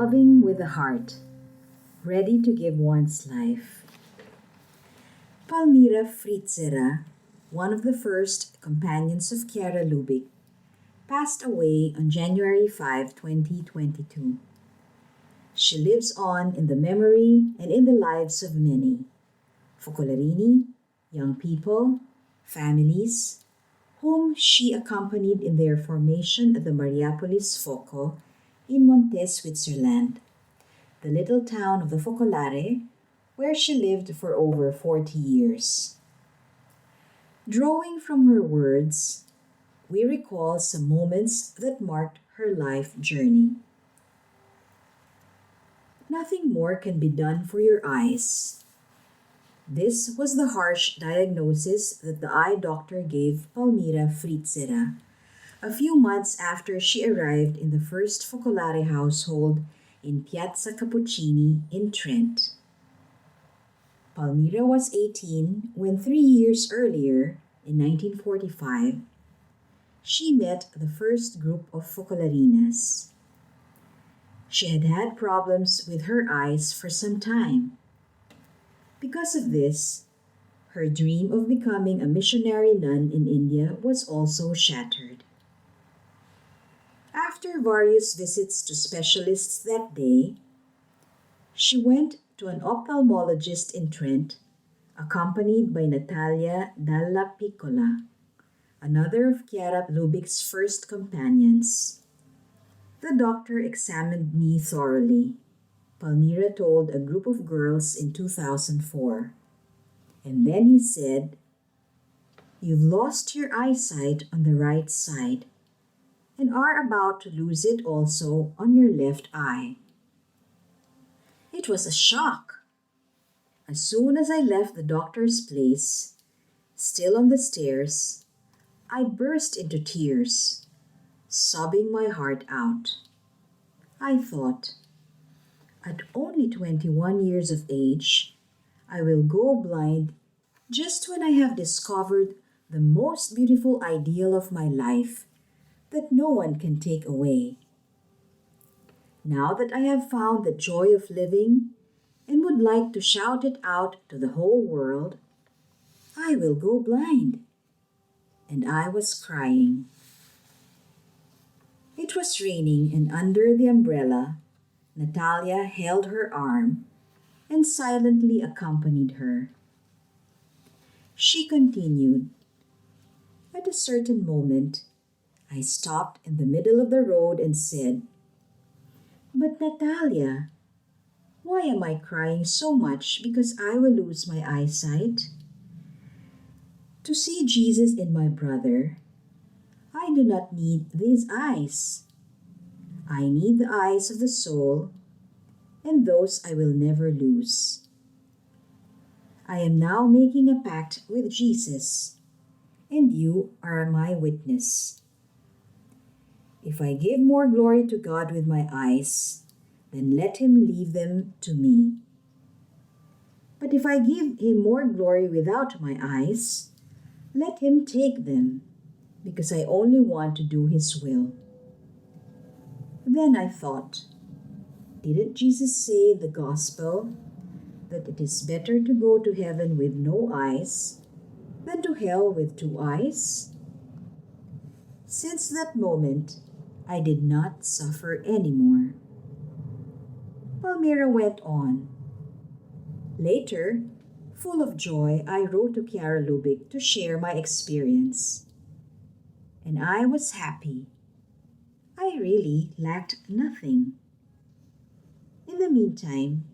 loving with the heart, ready to give one's life. Palmira Frizzera, one of the first companions of Chiara Lubich, passed away on January 5, 2022. She lives on in the memory and in the lives of many focolarini, young people, families, whom she accompanied in their formation at the Mariapolis Foco in Montet, Switzerland, the little town of the Focolare, where she lived for over 40 years. Drawing from her words, we recall some moments that marked her life journey. Nothing more can be done for your eyes. This was the harsh diagnosis that the eye doctor gave Palmira Frizzera a few months after she arrived in the first Focolare household in Piazza Cappuccini in Trent. Palmira was 18 when 3 years earlier, in 1945, she met the first group of focolarinas. She had had problems with her eyes for some time. Because of this, her dream of becoming a missionary nun in India was also shattered. After various visits to specialists that day, she went to an ophthalmologist in Trent, accompanied by Natalia Dalla Piccola, another of Chiara Lubich's first companions. The doctor examined me thoroughly, Palmira told a group of girls in 2004. And then he said, "You've lost your eyesight on the right side and are about to lose it also on your left eye." It was a shock. As soon as I left the doctor's place, still on the stairs, I burst into tears, sobbing my heart out. I thought, at only 21 years of age, I will go blind just when I have discovered the most beautiful ideal of my life that no one can take away. Now that I have found the joy of living and would like to shout it out to the whole world, I will go blind. And I was crying. It was raining, and under the umbrella, Natalia held her arm and silently accompanied her. She continued, "At a certain moment, I stopped in the middle of the road and said, 'But Natalia, why am I crying so much because I will lose my eyesight? To see Jesus in my brother, I do not need these eyes. I need the eyes of the soul, and those I will never lose. I am now making a pact with Jesus, and you are my witness. If I give more glory to God with my eyes, then let him leave them to me. But if I give him more glory without my eyes, let him take them, because I only want to do his will.' Then I thought, didn't Jesus say in the gospel that it is better to go to heaven with no eyes than to hell with 2 eyes? Since that moment, I did not suffer anymore." Palmira went on. Later, full of joy, I wrote to Chiara Lubich to share my experience. And I was happy. I really lacked nothing. In the meantime,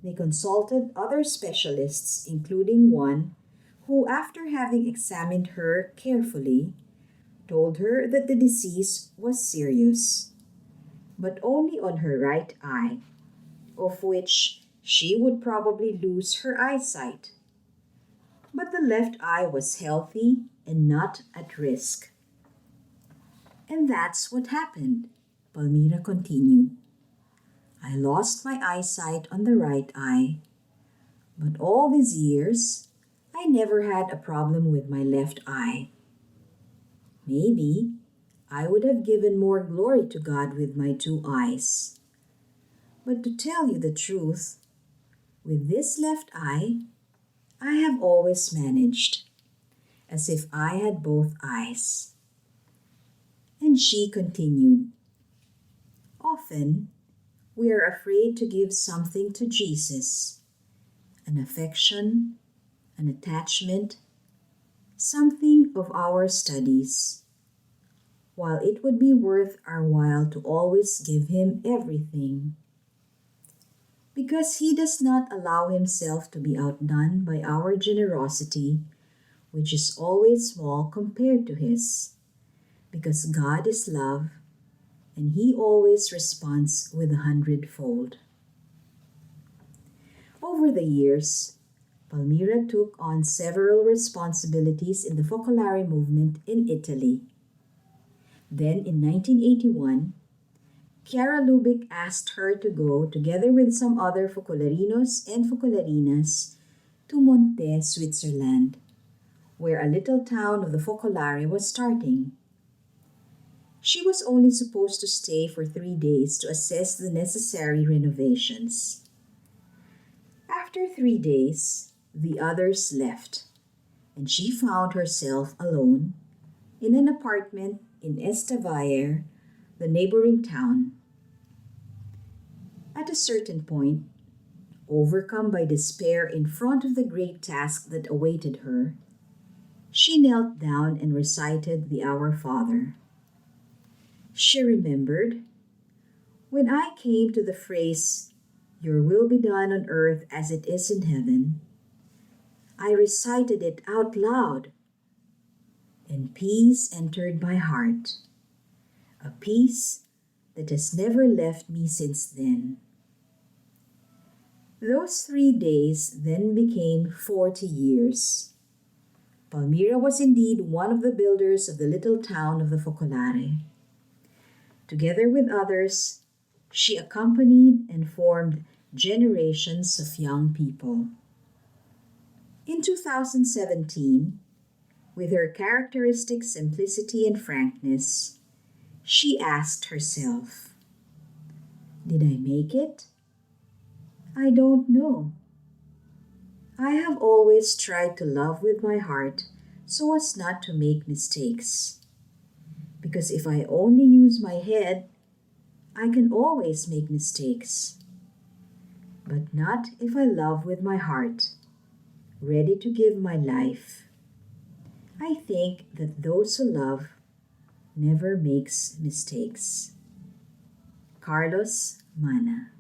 they consulted other specialists, including one who, after having examined her carefully, told her that the disease was serious, but only on her right eye, of which she would probably lose her eyesight. But the left eye was healthy and not at risk. And that's what happened, Palmira continued. I lost my eyesight on the right eye, but all these years, I never had a problem with my left eye. Maybe I would have given more glory to God with my 2 eyes. But to tell you the truth, with this left eye, I have always managed, as if I had both eyes. And she continued, often we are afraid to give something to Jesus, an affection, an attachment, something of our studies, while it would be worth our while to always give him everything. Because he does not allow himself to be outdone by our generosity, which is always small compared to his. Because God is love, and he always responds with 100-fold. Over the years, Palmira took on several responsibilities in the Focolare movement in Italy. Then in 1981, Chiara Lubich asked her to go, together with some other focolarinos and focolarinas, to Montet, Switzerland, where a little town of the Focolare was starting. She was only supposed to stay for 3 days to assess the necessary renovations. After 3 days, the others left, and she found herself alone in an apartment in Estavayer, the neighboring town. At a certain point, overcome by despair in front of the great task that awaited her, she knelt down and recited the Our Father. She remembered, when I came to the phrase, "Your will be done on earth as it is in heaven," I recited it out loud, and peace entered my heart, a peace that has never left me since then. Those 3 days then became 40 years. Palmira was indeed one of the builders of the little town of the Focolare. Together with others, she accompanied and formed generations of young people. In 2017, with her characteristic simplicity and frankness, she asked herself, "Did I make it? I don't know. I have always tried to love with my heart so as not to make mistakes. Because if I only use my head, I can always make mistakes. But not if I love with my heart, ready to give my life. I think that those who love never makes mistakes." Carlos Mana.